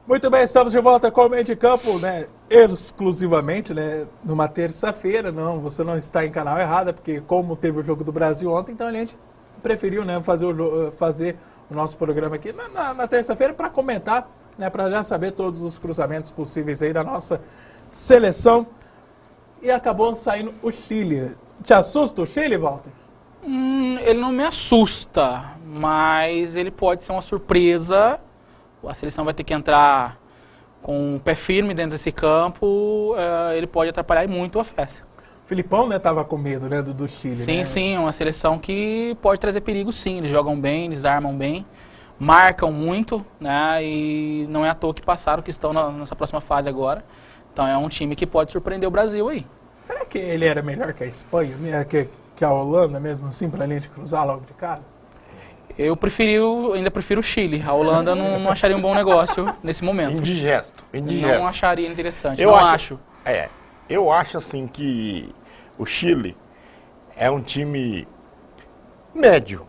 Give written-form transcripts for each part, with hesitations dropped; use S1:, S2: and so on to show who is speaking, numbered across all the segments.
S1: Muito bem, estamos de volta com o Meio de Campo, né, exclusivamente, né, numa terça-feira. Não, você não está em canal errado, porque como teve o Jogo do Brasil ontem, então a gente preferiu, né, fazer o nosso programa aqui na terça-feira para comentar, né, para já saber todos os cruzamentos possíveis aí da nossa seleção. E acabou saindo o Chile. Te assusta o Chile, Walter?
S2: Ele não me assusta, mas ele pode ser uma surpresa. A seleção vai ter que entrar com o pé firme dentro desse campo, ele pode atrapalhar muito a festa.
S1: O Filipão, né, tava com medo, né, do Chile,
S2: Sim,
S1: né?
S2: sim, é uma seleção que pode trazer perigo, sim. Eles jogam bem, eles armam bem, marcam muito, né, e não é à toa que passaram, que estão nessa próxima fase agora. Então é um time que pode surpreender o Brasil aí.
S1: Será que ele era melhor que a Espanha, que a Holanda mesmo assim, pra gente cruzar logo de cara?
S2: Eu ainda prefiro o Chile. A Holanda não acharia um bom negócio nesse momento.
S3: Indigesto.
S2: Não acharia interessante, eu acho.
S3: Eu acho assim que o Chile é um time médio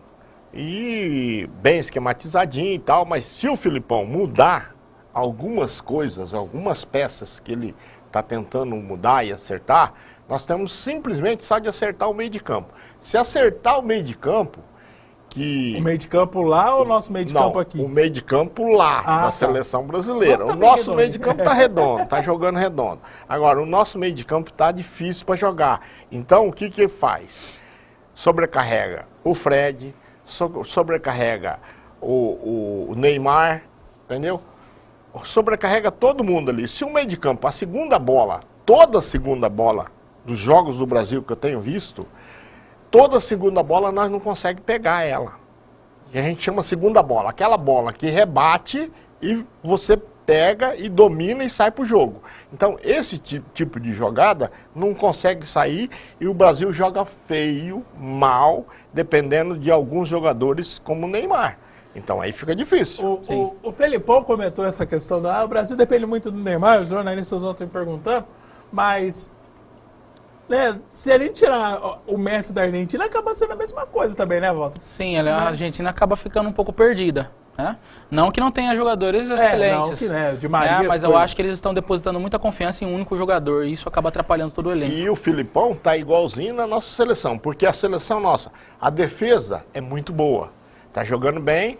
S3: e bem esquematizadinho e tal, mas se o Filipão mudar algumas coisas, algumas peças que ele está tentando mudar e acertar, nós temos simplesmente só de acertar o meio de campo. Se acertar o meio de campo,
S1: o meio de campo lá ou o nosso meio de campo aqui?
S3: O meio de campo lá, da seleção brasileira. O nosso meio de campo tá redondo, tá jogando redondo. Agora, o nosso meio de campo tá difícil para jogar. Então, o que faz? Sobrecarrega o Fred, sobrecarrega o Neymar, entendeu? Sobrecarrega todo mundo ali. Se o meio de campo, a segunda bola, toda a segunda bola dos jogos do Brasil que eu tenho visto, toda a segunda bola nós não conseguimos pegar ela. E a gente chama segunda bola. Aquela bola que rebate e você pega e domina e sai pro jogo. Então, esse tipo de jogada não consegue sair e o Brasil joga feio, mal, dependendo de alguns jogadores como o Neymar. Então, aí fica difícil.
S1: O Felipão comentou essa questão o Brasil depende muito do Neymar, os jornalistas ontem perguntando, mas... né, se a gente tirar o Messi da Argentina, acaba sendo a mesma coisa também, né, Walter?
S2: Sim, a Argentina acaba ficando um pouco perdida. Né? Não que não tenha jogadores excelentes.
S1: Não que, né, de Maria
S2: mas eu acho que eles estão depositando muita confiança em um único jogador e isso acaba atrapalhando todo o elenco.
S3: E o Filipão tá igualzinho na nossa seleção, porque a seleção nossa, a defesa é muito boa. Tá jogando bem,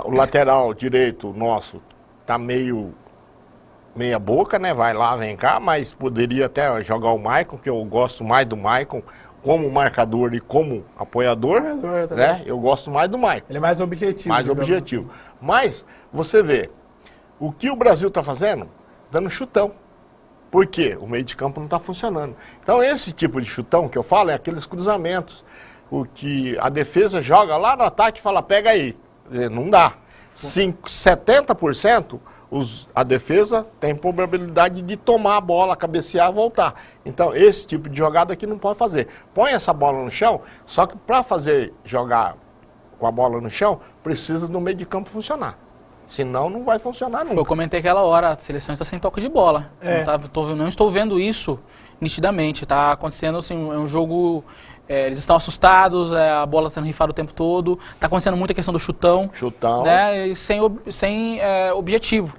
S3: o lateral direito nosso tá meia boca, né? Vai lá, vem cá, mas poderia até jogar o Maicon, que eu gosto mais do Maicon como marcador e como apoiador, né? Eu gosto mais do Maicon.
S1: Ele é mais objetivo.
S3: Mais objetivo. Assim. Mas, você vê, o que o Brasil está fazendo? Dando chutão. Por quê? O meio de campo não está funcionando. Então, esse tipo de chutão que eu falo é aqueles cruzamentos. O que a defesa joga lá no ataque e fala, pega aí. Não dá. 70%... a defesa tem probabilidade de tomar a bola, cabecear e voltar. Então, esse tipo de jogada aqui não pode fazer. Põe essa bola no chão, só que para jogar com a bola no chão, precisa do meio de campo funcionar. Senão, não vai funcionar nunca.
S2: Eu comentei aquela hora, a seleção está sem toque de bola. Não estou vendo isso nitidamente. Está acontecendo assim, um jogo... eles estão assustados, a bola está sendo rifada o tempo todo. Está acontecendo muita questão do chutão. Né, e sem objetivo.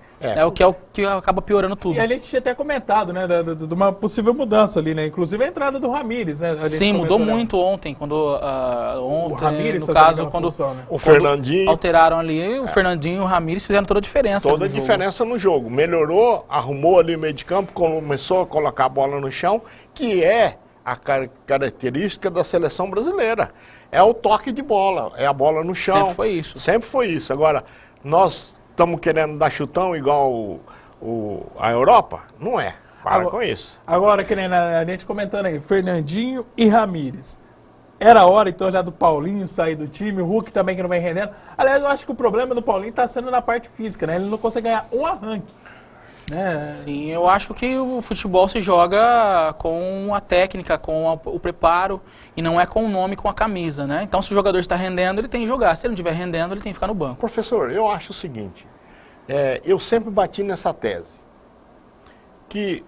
S2: O que acaba piorando tudo.
S1: E a gente tinha até comentado, né, de uma possível mudança ali, né? Inclusive a entrada do Ramires, né?
S2: Sim, mudou muito ontem, quando
S1: o Ramires,
S2: no caso, quando
S3: o Fernandinho
S2: alteraram ali, o Fernandinho e o Ramires fizeram toda a diferença.
S3: Toda a diferença no jogo. Melhorou, arrumou ali o meio de campo, começou a colocar a bola no chão, que é a característica da seleção brasileira. É o toque de bola, é a bola no chão.
S2: Sempre foi isso.
S3: Sempre foi isso. Agora, nós estamos querendo dar chutão igual a Europa? Não é. Para com isso.
S1: Agora, que nem a gente comentando aí, Fernandinho e Ramires. Era a hora, então, já do Paulinho sair do time, o Hulk também que não vem rendendo. Aliás, eu acho que o problema do Paulinho está sendo na parte física, né? Ele não consegue ganhar um arranque.
S2: Sim, eu acho que o futebol se joga com a técnica, com o preparo e não é com o nome, com a camisa, né? Então, se o jogador está rendendo, ele tem que jogar. Se ele não estiver rendendo, ele tem que ficar no banco.
S3: Professor, eu acho o seguinte, eu sempre bati nessa tese, que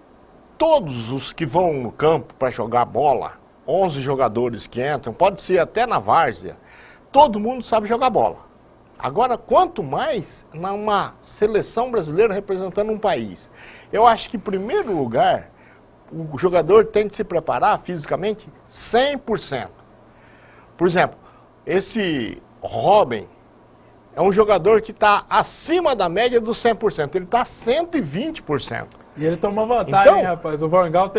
S3: todos os que vão no campo para jogar bola, 11 jogadores que entram, pode ser até na várzea, todo mundo sabe jogar bola. Agora, quanto mais numa seleção brasileira representando um país. Eu acho que, em primeiro lugar, o jogador tem que se preparar fisicamente 100%. Por exemplo, esse Robin é um jogador que está acima da média dos 100%. Ele está 120%.
S1: E ele tomou vantagem, então, hein, rapaz. O Van Gaal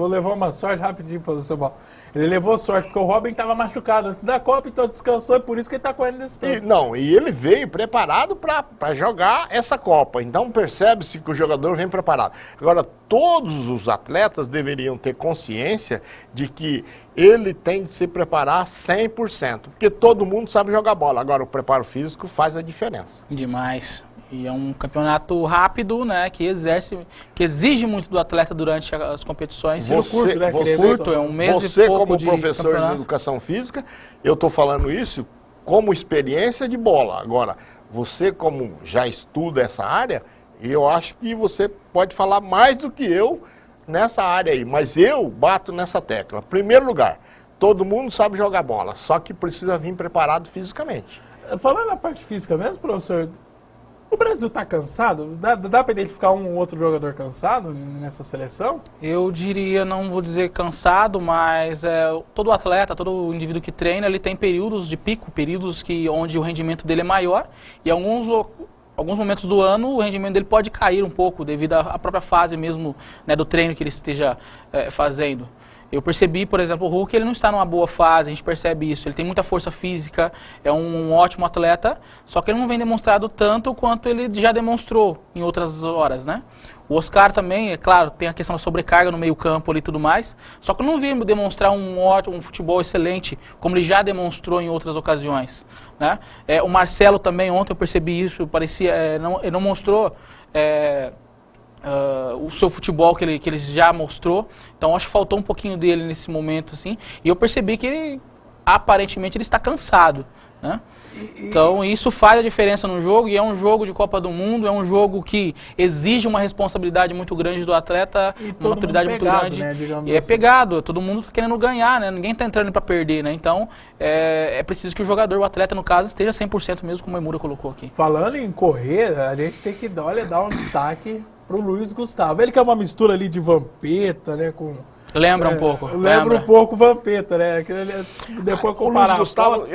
S1: levou uma sorte rapidinho para o seu bola. Ele levou sorte, porque o Robin estava machucado antes da Copa, então descansou, e por isso que ele está correndo nesse tempo.
S3: E ele veio preparado para jogar essa Copa. Então percebe-se que o jogador vem preparado. Agora, todos os atletas deveriam ter consciência de que ele tem que se preparar 100%, porque todo mundo sabe jogar bola. Agora, o preparo físico faz a diferença.
S2: Demais. E é um campeonato rápido, né, que exige muito do atleta durante as competições.
S3: Curto,
S2: é um mês
S3: você
S2: e pouco
S3: como
S2: de
S3: professor
S2: campeonato.
S3: de educação física, eu estou falando isso como experiência de bola. Agora, você como já estuda essa área, eu acho que você pode falar mais do que eu nessa área aí. Mas eu bato nessa tecla. Primeiro lugar, todo mundo sabe jogar bola, só que precisa vir preparado fisicamente.
S1: Falando na parte física mesmo, professor, o Brasil está cansado? Dá para identificar um ou outro jogador cansado nessa seleção?
S2: Eu diria, não vou dizer cansado, mas todo atleta, todo indivíduo que treina, ele tem períodos de pico, períodos onde o rendimento dele é maior, e alguns momentos do ano o rendimento dele pode cair um pouco devido à própria fase mesmo, né, do treino que ele esteja fazendo. Eu percebi, por exemplo, o Hulk, ele não está numa boa fase, a gente percebe isso. Ele tem muita força física, é um ótimo atleta, só que ele não vem demonstrado tanto quanto ele já demonstrou em outras horas, né? O Oscar também, é claro, tem a questão da sobrecarga no meio campo ali e tudo mais, só que eu não vi demonstrar um futebol excelente, como ele já demonstrou em outras ocasiões, né? O Marcelo também, ontem eu percebi isso, ele não mostrou... o seu futebol que ele já mostrou, então acho que faltou um pouquinho dele nesse momento, assim, e eu percebi que ele, aparentemente, ele está cansado, né? Então isso faz a diferença no jogo, e é um jogo de Copa do Mundo, é um jogo que exige uma responsabilidade muito grande do atleta, uma maturidade muito grande,
S1: né,
S2: e assim. Pegado, todo mundo tá querendo ganhar, né? Ninguém está entrando para perder, né? Então é preciso que o jogador, o atleta no caso, esteja 100% mesmo, como o Emura colocou aqui.
S1: Falando em correr, a gente tem que dar um destaque pro Luiz Gustavo. Ele que é uma mistura ali de Vampeta, né, com...
S2: Lembra um pouco.
S1: Lembra um pouco Vampeta, né? Depois comparar.
S3: O Luiz Gustavo,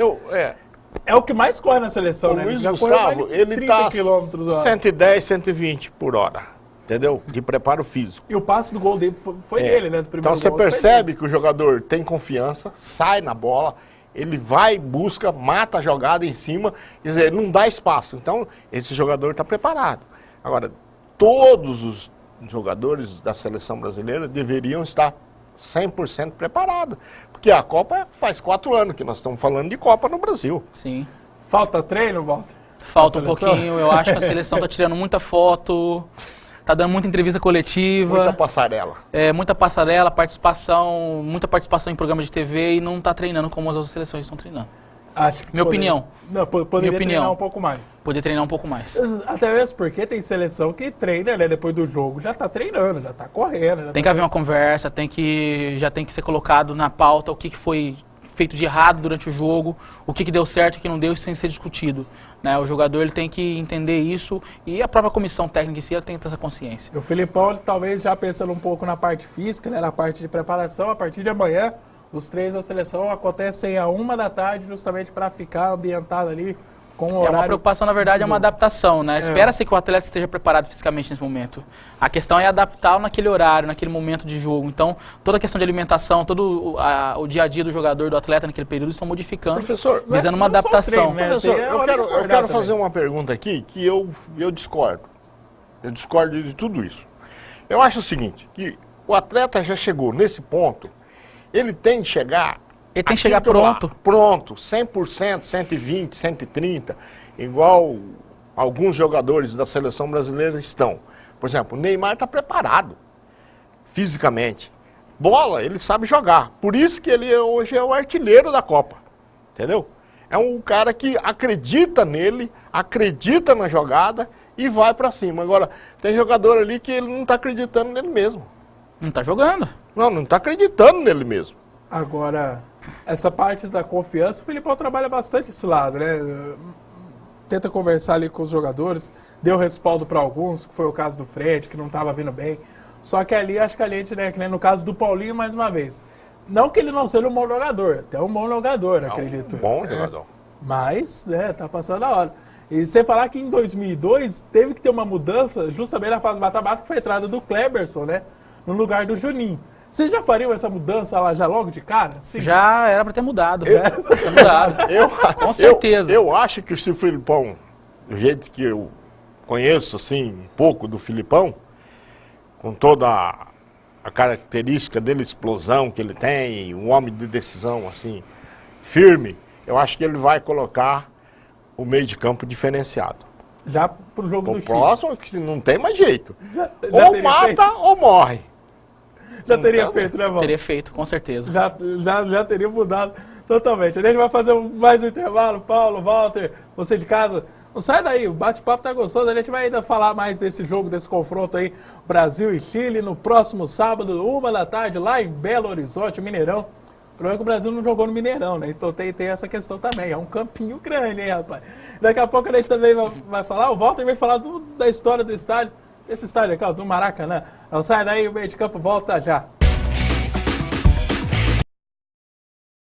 S1: é o que mais corre na seleção, né?
S3: O Luiz Gustavo, ele tá 110, 120 por hora, entendeu? De preparo físico.
S1: E o passe do gol dele foi dele, né? Do primeiro
S3: então você percebe que o jogador tem confiança, sai na bola, ele vai, busca, mata a jogada em cima, quer dizer, não dá espaço. Então, esse jogador está preparado. Agora, todos os jogadores da seleção brasileira deveriam estar 100% preparados. Porque a Copa faz 4 anos que nós estamos falando de Copa no Brasil.
S2: Sim.
S1: Falta treino, Walter?
S2: Falta um pouquinho. Eu acho que a seleção está tirando muita foto, está dando muita entrevista coletiva.
S3: Muita passarela.
S2: Muita passarela, muita participação em programas de TV, e não está treinando como as outras seleções estão treinando.
S1: Acho que
S2: opinião.
S1: Não, poderia treinar um pouco mais.
S2: Poderia treinar um pouco mais.
S1: Até mesmo porque tem seleção que treina, né, depois do jogo, já está treinando, já está correndo.
S2: Tem que haver uma conversa, já tem que ser colocado na pauta o que foi feito de errado durante o jogo, o que deu certo e o que não deu, sem ser discutido, né? O jogador ele tem que entender isso, e a própria comissão técnica em si, ela tem que ter essa consciência.
S1: O Filipão, talvez já pensando um pouco na parte física, né, na parte de preparação, a partir de amanhã, os treinos da seleção acontecem à 13h, justamente para ficar ambientado ali com o horário.
S2: Uma preocupação, na verdade, é uma adaptação, né? Espera-se que o atleta esteja preparado fisicamente nesse momento. A questão é adaptá-lo naquele horário, naquele momento de jogo. Então, toda a questão de alimentação, todo o dia a dia do jogador, do atleta naquele período, estão modificando,
S3: professor,
S2: visando uma adaptação.
S3: Treino, né? Professor, eu quero fazer uma pergunta aqui que eu discordo. Eu discordo de tudo isso. Eu acho o seguinte, que o atleta já chegou nesse ponto, ele tem que chegar...
S2: Ele tem que chegar pronto.
S3: Pronto, 100%, 120, 130, igual alguns jogadores da seleção brasileira estão. Por exemplo, o Neymar está preparado, fisicamente. Bola, ele sabe jogar. Por isso que ele hoje é o artilheiro da Copa, entendeu? É um cara que acredita nele, acredita na jogada e vai para cima. Agora, tem jogador ali que ele não está acreditando nele mesmo.
S2: Não está jogando.
S3: Não está acreditando nele mesmo.
S1: Agora, essa parte da confiança, o Filipão trabalha bastante esse lado, né? tenta conversar ali com os jogadores, deu respaldo para alguns, que foi o caso do Fred, que não estava vindo bem. Só que ali, acho que a gente, né, que nem no caso do Paulinho, mais uma vez, não que ele não seja um bom jogador, até um bom jogador, acredito.
S3: Um bom jogador.
S1: Mas, né, tá passando a hora. E sem falar que em 2002 teve que ter uma mudança, justamente na fase do mata-mata, que foi a entrada do Kleberson, né, no lugar do Juninho. Vocês já fariam essa mudança lá já logo de cara? Sim.
S2: Já era para ter mudado. Com certeza.
S3: Eu acho que se o Filipão, do jeito que eu conheço, assim, um pouco do Filipão, com toda a característica dele, explosão que ele tem, um homem de decisão, assim, firme, eu acho que ele vai colocar o meio de campo diferenciado.
S1: Já pro jogo do Chile.
S3: O próximo, que não tem mais jeito.
S1: Já
S3: ou mata feito. Ou morre.
S1: Já teria feito, né, Val?
S2: Teria feito, com certeza.
S1: Já teria mudado totalmente. A gente vai fazer mais um intervalo. Paulo, Walter, você de casa, não sai daí, o bate-papo tá gostoso. A gente vai ainda falar mais desse jogo, desse confronto aí, Brasil e Chile, no próximo sábado, 1 da tarde, lá em Belo Horizonte, Mineirão. O problema é que o Brasil não jogou no Mineirão, né? Então tem essa questão também. É um campinho grande, hein, rapaz? Daqui a pouco a gente também vai falar, o Walter vai falar da história do estádio. Esse estádio aqui, ó, do Maracanã. Não sai daí, o meio de campo volta já.